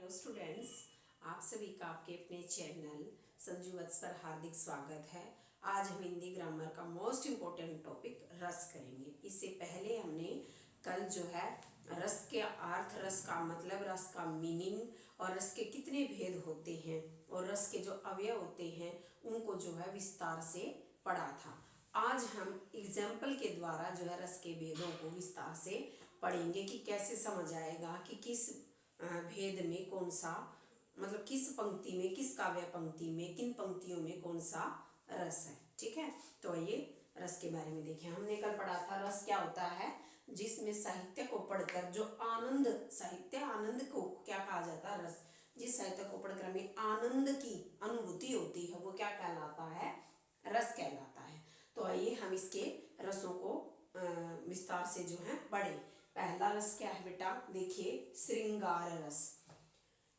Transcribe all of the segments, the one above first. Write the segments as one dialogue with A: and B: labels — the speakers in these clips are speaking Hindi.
A: हेलो स्टूडेंट्स, आप सभी का आपके अपने चैनल संजू वत्स पर हार्दिक स्वागत है। आज हम हिंदी ग्रामर का मोस्ट इम्पोर्टेंट टॉपिक रस करेंगे। इससे पहले हमने कल जो है रस के अर्थ, रस का मतलब, रस का मीनिंग और रस के कितने भेद होते हैं और रस के जो अवयव होते हैं उनको जो है विस्तार से पढ़ा था। आज हम एग्जाम्पल के द्वारा जो है रस के भेदों को विस्तार से पढ़ेंगे कि कैसे समझ आएगा कि किस भेद में कौन सा, मतलब किस पंक्ति में, किस काव्य पंक्ति में, किन पंक्तियों में कौन सा रस है। ठीक है, तो ये रस के बारे में देखिए। हमने कल पढ़ा था रस क्या होता है, जिसमें साहित्य को पढ़कर जो आनंद, साहित्य आनंद को क्या कहा जाता है, रस। जिस साहित्य को पढ़कर हमें आनंद की अनुभूति होती है वो क्या कहलाता है, रस कहलाता है। तो आइए हम इसके रसों को विस्तार से जो है पढ़े। पहला रस क्या है बेटा, देखिए, श्रृंगार रस।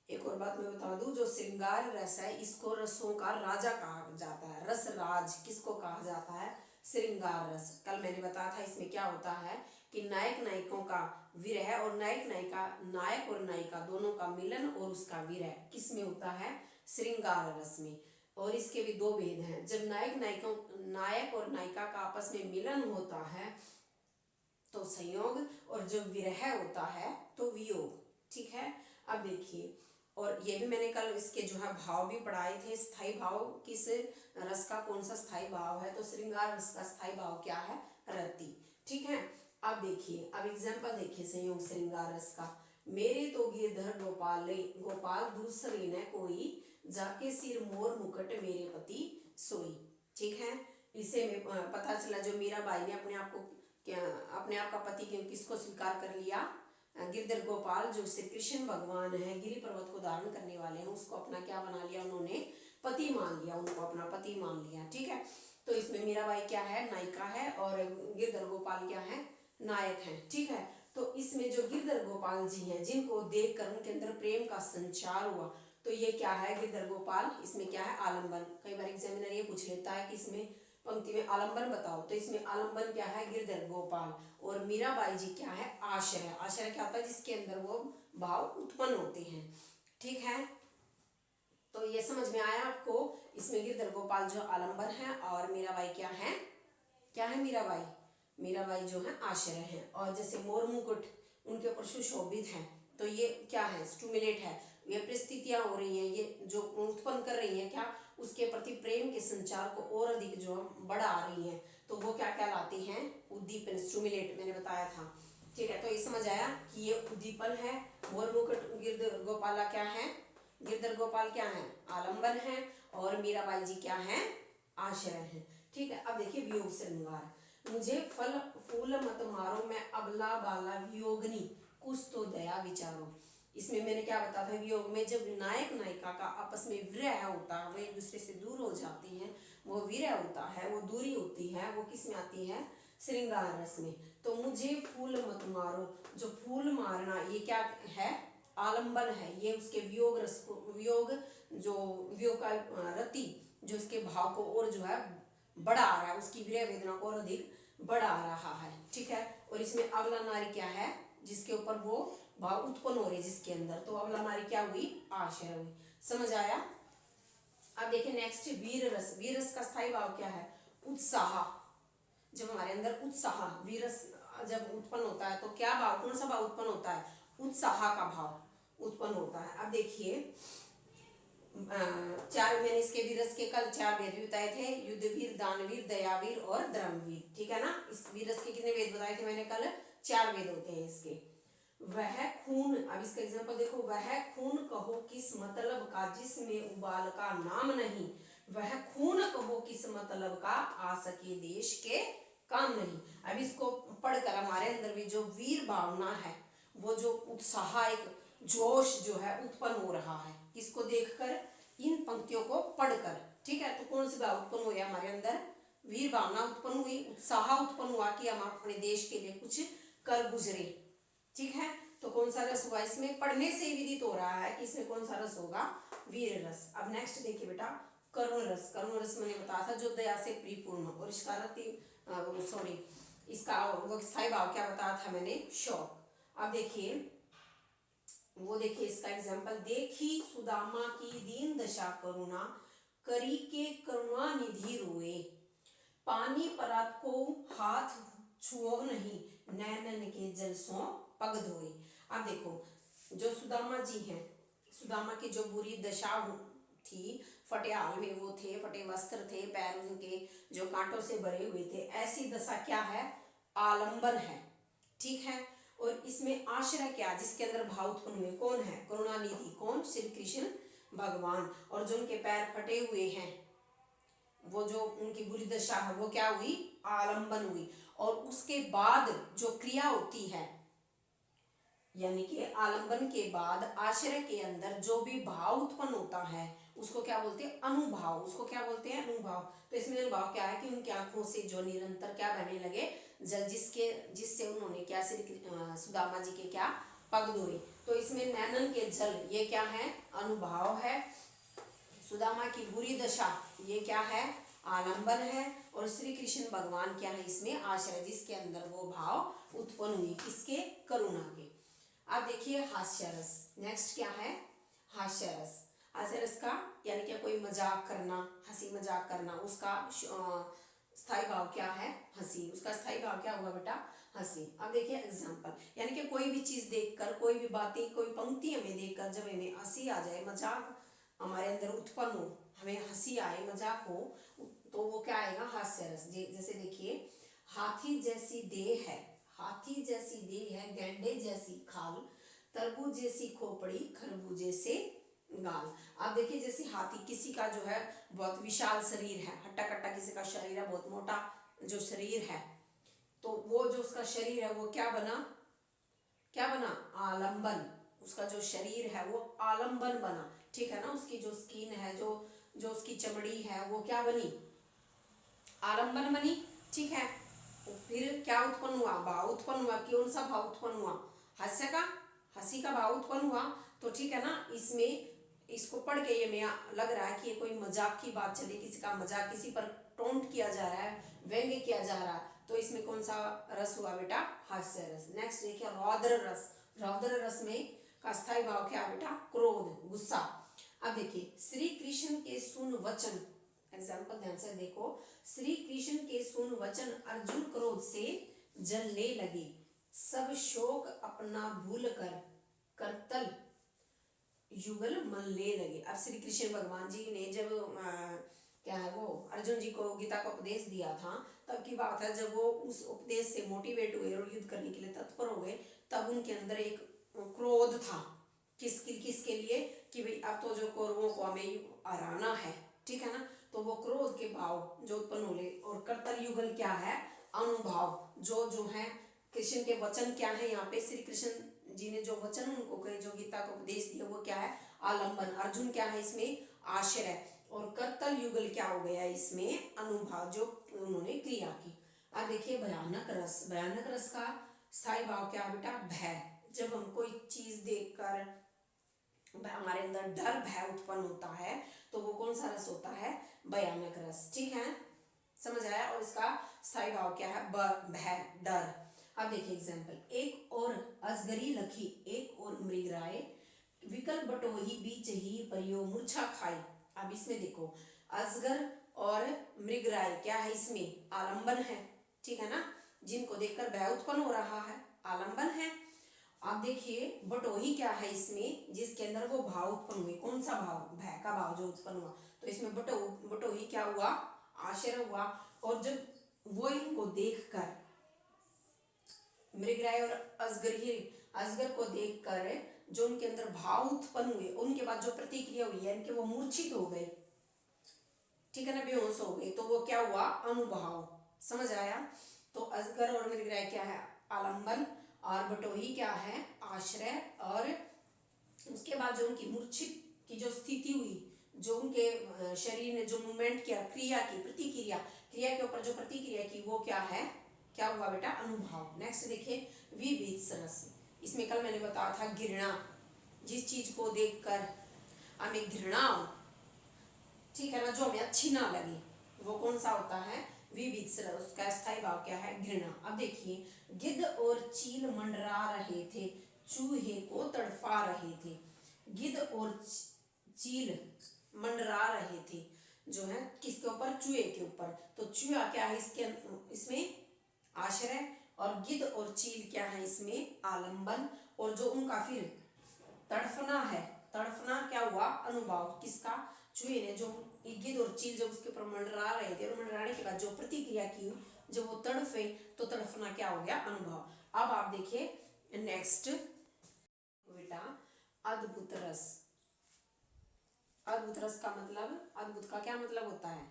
A: एक और बात मैं बता दूं, जो श्रृंगार रस है इसको रसों का राजा कहा जाता है। रस राज किसको कहा जाता है, श्रृंगार रस। कल मैंने बताया था इसमें क्या होता है कि नायक नायिकों का विरह और नायक नायिका, नायक और नायिका दोनों का मिलन और उसका विरह किस में होता है, श्रृंगार रस में। और इसके भी दो भेद हैं। जब नायक और नायिका का आपस में मिलन होता है तो संयोग, और जब विरह होता है तो वियोग। ठीक है, अब देखिए, और ये भी मैंने कल इसके जो है भाव भी पढ़ाए थे। स्थाई भाव किस रस का, कौन सा स्थाई भाव है, तो श्रृंगार रस का स्थाई भाव क्या है, रति। ठीक है, अब देखिए, अब एग्जाम्पल देखिए संयोग श्रृंगार रस का। मेरे तो गिरधर गोपाल गोपाल दूसरे न कोई, जाके सिर मोर मुकुट मेरे पति सोई। ठीक है, इसे में पता चला जो मीराबाई ने अपने आप को, क्या अपने आप का पति किसको स्वीकार कर लिया, गिरधर गोपाल जो श्री कृष्ण भगवान है, गिरि पर्वत को धारण करने वाले हैं, उसको अपना क्या बना लिया, उन्होंने पति मान लिया, उनको अपना पति मान लिया। ठीक है, तो इसमें मीराबाई क्या है, नायिका है, और गिरधर गोपाल क्या है, नायक है। ठीक है, तो इसमें जो गिरधर गोपाल जी हैं, जिनको देखकर उनके अंदर प्रेम का संचार हुआ, तो ये क्या है, गिरधर गोपाल। इसमें क्या है, आलम्बन। कई बार एग्जामिनर ये पूछ लेता है कि इसमें पंक्ति में आलम्बन बताओ, तो इसमें आलम्बन क्या है, गिरधर गोपाल। और मीराबाई जी क्या है, आश्रय। आश्रय क्या होता है, जिसके अंदर वो भाव उत्पन्न होते हैं। ठीक है, तो ये समझ में आया आपको। इसमें गिरधर गोपाल जो आलम्बन है और मीराबाई क्या है, क्या है मीराबाई, मीराबाई जो है आश्रय है। और जैसे मोर मुकुट उनके ऊपर सुशोभित है, तो ये क्या है, स्टूमुलेट है। ये परिस्थितियां हो रही हैं, ये जो उत्पन्न कर रही हैं क्या, उसके प्रति प्रेम के संचार को और अधिक जो बढ़ा रही हैं, तो वो क्या कहलाती हैं, उद्दीपन, स्टूमुलेट, मैंने बताया था। ठीक है, तो ये समझ आया कि ये उद्दीपन है। मोर मुकुट गिरधर गोपाला क्या है, गिरधर गोपाल क्या है, आलम्बन है, और मीराबाई जी क्या है, आश्रय है। ठीक है, अब देखिए वियोग श्रृंगार। मुझे फल फूल मत मारो, मैं अबला बाला वियोगनी, कुछ तो दया विचारो। इसमें मैंने क्या बताया था, वियोग में जब नायक नायिका का आपस में विरह होता है, वो एक दूसरे से दूर हो जाते हैं, वो विरह होता है, वो दूरी होती है, वो किस में आती है, श्रृंगार रस में। तो मुझे फूल मत मारो, जो फूल मारना ये क्या है, आलंबन है। ये उसके वियोग रस को, वियोग जो वियोग का रति जो उसके भाव को और जो है बढ़ा रहा है, उसकी विरह वेदना को और अधिक बढ़ा रहा है। ठीक है, और इसमें अगला नारी क्या है, जिसके ऊपर वो भाव उत्पन्न हो रहे जिसके अंदर, तो अगला नारी क्या हुई, आश्रय हुई। समझ आया। अब देखिए नेक्स्ट, वीर रस। वीर रस का स्थायी भाव क्या है, उत्साह। जब हमारे अंदर उत्साह, वीर रस जब उत्पन्न होता है तो क्या भाव, कौन सा भाव उत्पन्न होता है, उत्साह का भाव उत्पन्न होता है। अब देखिए चार, मैंने इसके वीरस के कल चार भेद बताए थे, युद्धवीर, दानवीर, दयावीर और धर्मवीर। ठीक है ना, इस वीरस के कितने भेद बताए थे मैंने कल, चार भेद होते हैं इसके। वह खून, अब इसका एग्जांपल देखो, वह खून कहो किस मतलब का, जिसमें उबाल का नाम नहीं, वह खून कहो किस मतलब का, आ सके देश के काम नहीं। अब इसको पढ़कर हमारे अंदर भी जो वीर भावना है, वो जो उत्साह, एक जोश जो है उत्पन्न हो रहा है, किसको देखकर, इन पंक्तियों को पढ़कर। ठीक है, तो कौन सी भाव उत्पन्न हुई हमारे अंदर, वीर भावना उत्पन्न हुई, उत्साह उत्पन्न हुआ कि हम अपने देश के लिए कुछ कर गुजरे। ठीक है, तो कौन सा रस हुआ, इसमें पढ़ने से ही विदित हो रहा है कि इसमें कौन सा रस होगा, वीर रस। अब नेक्स्ट देखिए बेटा, करुण रस। करुण रस मैंने बताया था जो दया से परिपूर्ण, और इसका रति, सॉरी, इसका वो स्थायी भाव क्या बताया था मैंने, शौक। अब देखिए वो देखिए इसका एग्जाम्पल, देखी सुदामा की दीन दशा करुणा, करी के करुणा निधि रोए, पानी परात को हाथ छुओ नहीं, नैनन के जल सो पग धोए। अब देखो जो सुदामा जी हैं, सुदामा की जो बुरी दशा थी, फटे हाल में वो थे, फटे वस्त्र थे, पैर उनके जो कांटों से भरे हुए थे, ऐसी दशा क्या है, आलंबन है, ठीक है। और इसमें आश्रय क्या, जिसके अंदर भाव उत्पन्न हुए, कौन है, करुणानिधि, कौन, श्री कृष्ण भगवान। और जो उनके पैर फटे हुए हैं, वो जो उनकी बुरी दशा है वो क्या हुई, आलंबन हुई। और उसके बाद जो क्रिया होती है, यानी कि आलंबन के बाद आश्रय के अंदर जो भी भाव उत्पन्न होता है उसको क्या बोलते हैं, अनुभाव, उसको क्या बोलते हैं, अनुभाव। तो इसमें अनुभाव क्या है कि उनकी आंखों से जो निरंतर क्या बहने लगे जल, जिससे उन्होंने क्या, श्री सुदामा जी के क्या, पग धोए। तो इसमें नैनन के जल, ये क्या है, अनुभाव है। सुदामा की बुरी दशा, ये क्या है, आलंबन है। और श्री कृष्ण भगवान क्या है, इसमें आश्रय, जिसके अंदर वो भाव उत्पन्न हुई, किसके, करुणा के। अब देखिए हास्य रस, नेक्स्ट क्या है, हास्य रस। हास्य रस का यानी क्या, कोई मजाक करना, हंसी मजाक करना, उसका स्थायी भाव क्या है, हंसी, उसका स्थायी भाव क्या होगा बेटा, हंसी। अब देखिए एग्जाम्पल, यानी कि कोई भी चीज देखकर, कोई भी बातें, कोई पंक्ति हमें देखकर जब हमें हंसी आ जाए, मजाक हमारे अंदर उत्पन्न हो, हमें हंसी आए, मजाक हो, तो वो क्या आएगा, हास्य रस। जैसे देखिए, हाथी जैसी देह है, हाथी जैसी देह है, गैंडे जैसी खाल, तरबूज जैसी खोपड़ी, खरबूजे से गाल। अब देखिए जैसे हाथी, किसी का जो है बहुत विशाल शरीर है, हट्टा कट्टा किसी का शरीर है, बहुत मोटा जो शरीर है, तो वो जो उसका शरीर है वो क्या बना, क्या बना, आलंबन। उसका जो शरीर है वो आलंबन बना, ठीक है ना। उसकी जो स्किन है, जो उसकी चमड़ी है, वो क्या बनी, आलंबन बनी, ठीक है। फिर क्या उत्पन्न हुआ, भाव उत्पन्न हुआ। कौन सा भाव उत्पन्न हुआ, हास्य का, हंसी का भाव उत्पन्न हुआ। तो ठीक है ना, इसमें इसको पढ़ के ये मैं लग रहा है कि ये कोई मजाक की बात चली, किसी का मजाक, किसी पर टोंट किया जा रहा है, व्यंग्य किया जा रहा है। तो इसमें कौन सा रस हुआ बेटा, हास्य रस। नेक्स्ट देखिए रौद्र रस। रौद्र रस में का स्थायी भाव क्या है बेटा, क्रोध, गुस्सा। अब देखिए, श्री कृष्ण के सुन वचन, एग्जाम्पल ध्यान से देखो, श्री कृष्ण के सुन वचन, अर्जुन क्रोध से जलने लगे, सब शोक अपना भूल कर करतल युगल मलने लगे। अब श्री कृष्ण भगवान जी ने जब क्या है वो अर्जुन जी को गीता का उपदेश दिया था, तब की बात है, जब वो उस उपदेश से मोटिवेट हुए और युद्ध करने के लिए तत्पर हो गए, तब उनके अंदर एक क्रोध था, किसके लिए, कि भाई अब तो जो कौरवों को हमें हराना है, ठीक है ना। तो वो क्रोध के भाव जो उत्पन्न होले, और कर्तल युगल क्या है, अनुभाव, जो है कृष्ण के वचन क्या है, यहाँ पे श्री कृष्ण जी ने जो वचन उनको कहे, जो गीता को उपदेश दिया, वो क्या है, आलंबन। अर्जुन क्या है इसमें, आश्रय। और कर्तल युगल क्या हो गया इसमें, अनुभाव, जो उन्होंने क्रिया की। अब देखिए भयानक रस। भयानक रस का स्थायी भाव क्या है बेटा, भय। जब हम कोई चीज देखकर हमारे अंदर डर, भय उत्पन्न होता है, तो वो कौन सा रस होता है, भयानक रस, ठीक है, समझ आया। और इसका स्थायी भाव क्या है, भय, डर। अब देखिए एग्जाम्पल, एक और अजगरी लखी, एक और मृगराय, विकल बटोही बीच ही परियो मूर्छा खाई। अब इसमें देखो, अजगर और मृगराय क्या है, इसमें आलंबन है, ठीक है ना, जिनको देखकर भय उत्पन्न हो रहा है, आलंबन है। आप देखिए बटोही क्या है इसमें, जिसके अंदर वो भाव उत्पन्न हुए, कौन सा भाव, भय का भाव जो उत्पन्न हुआ। तो इसमें बटोही क्या हुआ, आश्चर्य हुआ। और जब वो इनको देखकर, मृगराय और अजगर को देखकर जो उनके अंदर भाव उत्पन्न हुए, उनके बाद जो प्रतिक्रिया हुई, यानी कि वो मूर्छित हो गए, ठीक है ना, बेहोश हो गए, तो वो क्या हुआ, अनुभाव, समझ आया। तो अजगर और मृगराय क्या है, आलंबन, और बटोही क्या है, आश्रय। और उसके बाद जो उनकी मूर्छित की जो स्थिति हुई, जो उनके शरीर ने जो मूवमेंट किया, क्रिया की, प्रतिक्रिया, क्रिया के ऊपर जो प्रतिक्रिया की, वो क्या है, क्या हुआ बेटा, अनुभाव। नेक्स्ट देखिए विभीत रस। इसमें कल मैंने बताया था घृणा, जिस चीज को देखकर हमें घृणा हो, ठीक है ना, जो हमें अच्छी ना लगे, वो कौन सा होता है, विभीत रस। उसका स्थायी भाव क्या है, घृणा। अब देखिए, गिद्ध और चील मंडरा रहे थे, चूहे को तड़फा रहे थे। गिद्ध और चील मंडरा रहे थे, जो है किसके ऊपर, चूहे के ऊपर। तो चूहा क्या है इसके, इसमें आश्रय, और गिद्ध और चील क्या है इसमें आलंबन। और जो उनका फिर तड़फना है, तड़फना क्या हुआ, अनुभव किसका, चूहे ने। जो गिद्ध और चील जब उसके ऊपर मंडरा रहे थे, और मंडराने के बाद जो प्रतिक्रिया की, जब वो तड़फे तो तड़फना क्या हो गया, अनुभव। अब आप देखिए नेक्स्ट बेटा, अद्भुत रस। अद्भुत रस का मतलब, अद्भुत का क्या मतलब होता है,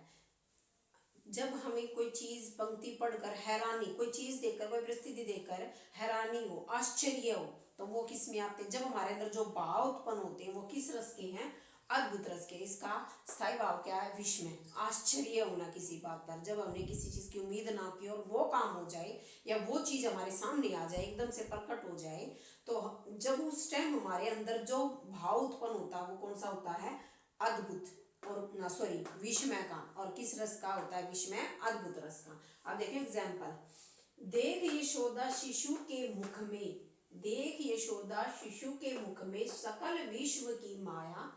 A: जब हमें कोई चीज पंक्ति पढ़कर हैरानी, कोई चीज देखकर, कोई परिस्थिति देखकर हैरानी हो, आश्चर्य हो, तो वो किस में आते हैं, जब हमारे अंदर जो भाव उत्पन्न होते हैं वो किस रस के हैं, अद्भुत रस के। इसका स्थायी भाव क्या है, विस्मय, आश्चर्य होना किसी बात पर, जब हमने किसी चीज की उम्मीद ना की और वो काम हो जाए, या वो चीज हमारे सामने आ जाए, एकदम से प्रकट हो जाए, तो जब उस टाइम हमारे अंदर जो भाव उत्पन्न होता है वो कौन सा होता है, अद्भुत, और ना सॉरी विस्मय का। और किस रस का होता है विस्मय, अद्भुत रस का। अब देखिए एग्जाम्पल, देख यशोदा शिशु के मुख में, देख यशोदा शिशु के मुख में सकल विश्व की माया,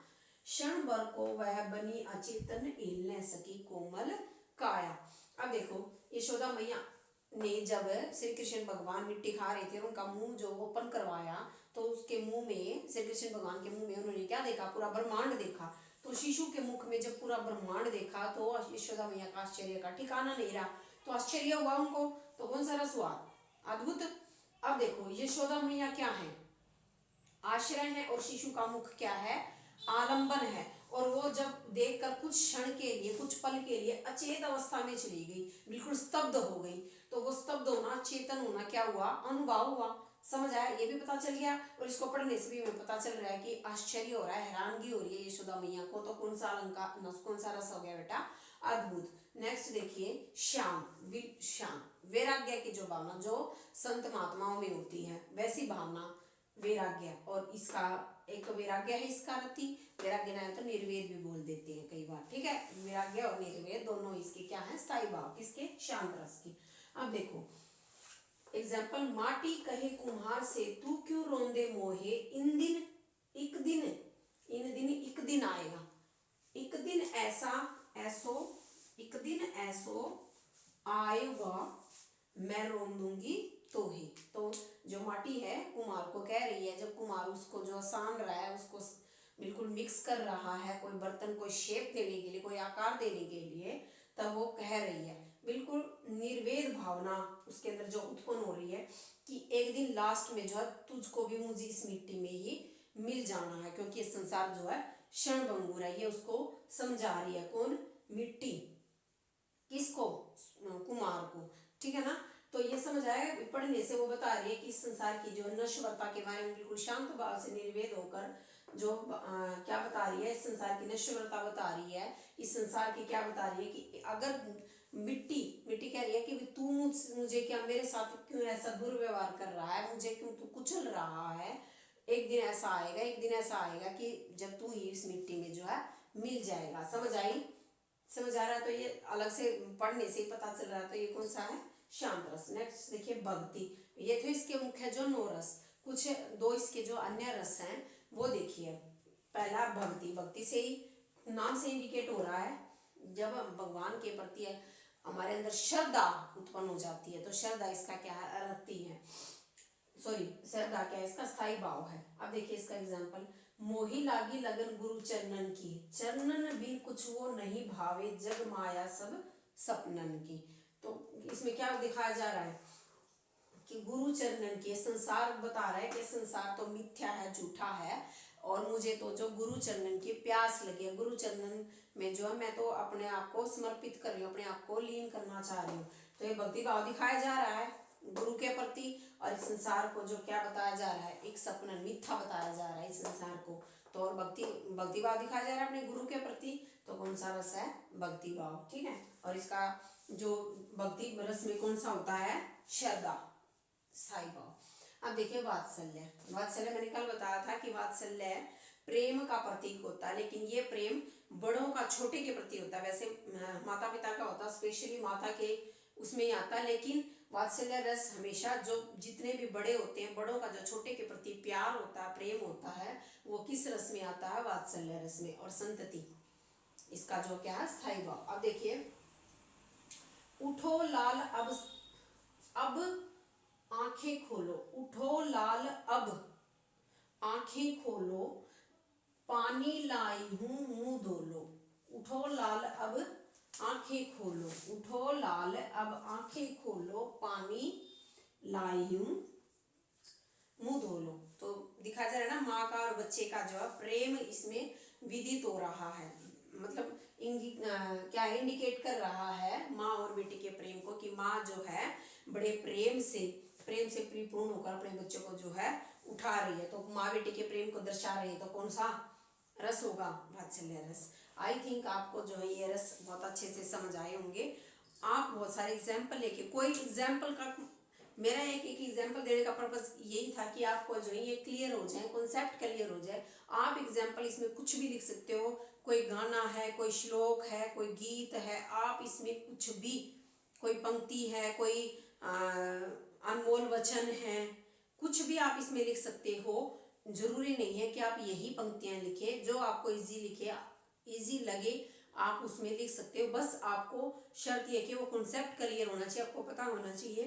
A: क्षण भर को वह बनी अचेतन, हिल न सकी कोमल काया। अब देखो यशोदा मैया ने जब श्री कृष्ण भगवान मिट्टी खा रहे थे और उनका मुंह जो ओपन करवाया, तो उसके मुंह में, श्री कृष्ण भगवान के मुंह में उन्होंने क्या देखा, पूरा ब्रह्मांड देखा। तो शिशु के मुख में जब पूरा ब्रह्मांड देखा तो यशोदा मैया का आश्चर्य का ठिकाना नहीं रहा, तो आश्चर्य हुआ उनको। तो कौन सा रस हुआ, अद्भुत। अब देखो यशोदा मैया क्या है, आश्रय है, और शिशु का मुख क्या है, आलंबन है। और वो जब देखकर कुछ क्षण के लिए, कुछ पल के लिए अचेत अवस्था में चली गई, बिल्कुल स्तब्ध हो गई। तो वो स्तब्ध होना, चेतन होना क्या हुआ, अनुभव हुआ। समझ आया, ये भी पता चल गया। और इसको पढ़ने से भी हमें पता चल रहा है कि आश्चर्य हो रहा है, हैरानगी हो रही है यशोदा मैया को। तो कौन सा अलंकार, कौन सा रस हो गया बेटा, अद्भुत। नेक्स्ट देखिए श्याम, श्याम, वैराग्य की जो भावना जो संत महात्माओं में होती है, वैसी भावना वैराग्य। और इसका एक तो वैराग्य है इसका रति, वैराग्य ना है तो निर्वेद भी बोल देते हैं कई बार, ठीक है। वैराग्य और निर्वेद दोनों इसके क्या है, स्थायी भाव, किसके, शांत रस के। अब देखो एग्जाम्पल, माटी कहे कुम्हार से तू क्यों रोंदे मोहे, इन दिन एक दिन, इन दिन एक दिन आएगा, एक दिन ऐसा ऐसो, एक दिन ऐसो आएगा मैं रोंदूंगी तो ही। तो जो माटी है कुम्हार को कह रही है, जब कुम्हार उसको जो सान रहा है, उसको बिल्कुल मिक्स कर रहा है, कोई बर्तन, कोई शेप देने के लिए, कोई आकार देने के लिए, तब वो कह रही है, बिल्कुल निर्वेद भावना उसके अंदर जो उत्पन्न हो रही है, कि एक दिन लास्ट में जो है तुझको भी मुझे इस मिट्टी में ही मिल जाना है, क्योंकि ये संसार जो है क्षण भंगुर है। ये उसको समझा रही है, कौन, मिट्टी, किसको, कुमार को, ठीक है ना। तो ये समझ आया, पढ़ने से वो बता रही है कि इस संसार की जो नश्वरता के बारे में बिल्कुल शांत भाव से निर्वेद होकर जो क्या बता रही है, इस संसार की नश्वरता बता रही है, इस संसार की क्या बता रही है, कि अगर मिट्टी, मिट्टी कह रही है कि तू मुझे क्या, मेरे साथ क्यों ऐसा दुर्व्यवहार कर रहा है, मुझे क्यों तू कुचल रहा है, एक दिन ऐसा आएगा, एक दिन ऐसा आएगा कि जब तू ही इस मिट्टी में जो है मिल जाएगा। समझ आई, समझ आ रहा है। तो ये अलग से पढ़ने से ही पता चल रहा है। तो ये कौन सा है, शांत रस। नेक्स्ट देखिए भक्ति, ये तो इसके मुख्य जो 9 रस, कुछ दो इसके जो अन्य रस हैं वो देखिए। पहला भक्ति, भक्ति से ही नाम से इंडिकेट हो रहा है, जब भगवान के प्रति हमारे अंदर श्रद्धा उत्पन्न हो जाती है, तो श्रद्धा इसका क्या है, रति है, सॉरी श्रद्धा क्या है, इसका स्थायी भाव है। अब देखिए इसका एग्जाम्पल, मोही लागी लगन गुरु चरणन की, चरणन बिन कुछ वो नहीं भावे, जग माया सब सपनन की। तो इसमें क्या दिखाया जा रहा है, कि गुरु चरणन की, संसार बता रहा है कि संसार तो मिथ्या है, झूठा है, और मुझे तो जो गुरु चरणन की प्यास लगी है, गुरु चरणन में जो है मैं तो अपने आप को समर्पित कर रही हूँ, अपने आप को लीन करना चाह रही हूँ। तो ये भक्ति भाव दिखाया जा रहा है गुरु के प्रति। और इस संसार को जो क्या बताया जा रहा है, एक सपना, मिथ्या बताया जा रहा है इस संसार को। तो और भक्ति भाव दिखाया जा रहा है अपने गुरु के प्रति। तो कौन सा रस है, भक्ति भाव, ठीक है। और इसका जो भक्ति रस में कौन सा होता है, श्रद्धा, स्थायी भाव। अब देखिए वात्सल्य, वात्सल्य मैंने कल बताया था कि वात्सल्य प्रेम का प्रतीक होता है, लेकिन ये प्रेम बड़ों का छोटे के प्रति होता है। वैसे माता पिता का होता है, स्पेशली माता के उसमें ही आता है, लेकिन वात्सल्य रस हमेशा जो जितने भी बड़े होते हैं, बड़ों का जो छोटे के प्रति प्यार होता है, प्रेम होता है, वो किस रस में आता है? वात्सल्य रस में। और संतति इसका जो क्या है? स्थायी भाव। अब देखिए, उठो लाल अब आंखें खोलो, उठो लाल अब आंखें खोलो, पानी लाई हूं मुंह धो लो। उठो लाल अब आंखें खोलो, उठो लाल अब आंखें खोलो, पानी लाई हूं मुंह धो लो। तो दिखा जा रहा है ना माँ का और बच्चे का जो है प्रेम इसमें विदित हो रहा है, मतलब क्या इंडिकेट कर रहा है माँ और बेटे के प्रेम को, कि माँ जो है बड़े प्रेम से परिपूर्ण होकर अपने बच्चों को जो है उठा रही है। तो माँ बेटे के प्रेम को दर्शा रही है, तो कौन सा रस होगा? वात्सल्य रस। आई थिंक आपको जो है ये रस बहुत अच्छे से समझ आए होंगे। आप बहुत सारे एग्जाम्पल लेके, कोई एग्जाम्पल का, मेरा एक एग्जाम्पल देने का पर्पस यही था कि आपको जो है ये क्लियर हो जाए, कॉन्सेप्ट क्लियर हो जाए। आप एग्जाम्पल इसमें कुछ भी लिख सकते हो, कोई गाना है, कोई श्लोक है, कोई गीत है, आप इसमें कुछ भी, कोई पंक्ति है, कोई अनमोल वचन है, कुछ भी आप इसमें लिख सकते हो। जरूरी नहीं है कि आप यही पंक्तियां लिखे, जो आपको इजी लगे आप उसमें लिख सकते हो। बस आपको शर्त यह कि वो कॉन्सेप्ट क्लियर होना चाहिए, आपको पता होना चाहिए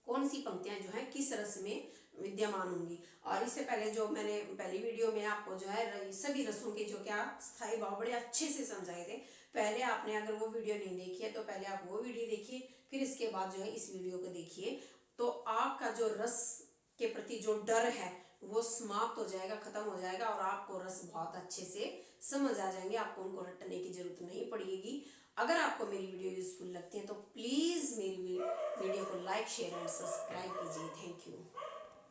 A: कौन सी पंक्तियां जो है किस रस में विद्यमान होंगी। और इससे पहले जो मैंने पहली वीडियो में आपको जो है सभी रसों के जो क्या स्थायी भाव बड़े अच्छे से समझाए थे। पहले आपने अगर वो वीडियो नहीं देखी है तो पहले आप वो वीडियो देखिए, फिर इसके बाद जो है इस वीडियो को देखिए, तो आपका जो रस के प्रति जो डर है वो समाप्त हो जाएगा, खत्म हो जाएगा, और आपको रस बहुत अच्छे से समझ आ जाएंगे, आपको उनको रटने की जरूरत नहीं पड़ेगी। अगर आपको मेरी वीडियो यूजफुल लगती है तो प्लीज़ मेरी वीडियो को लाइक, शेयर एंड सब्सक्राइब कीजिए। Thank you.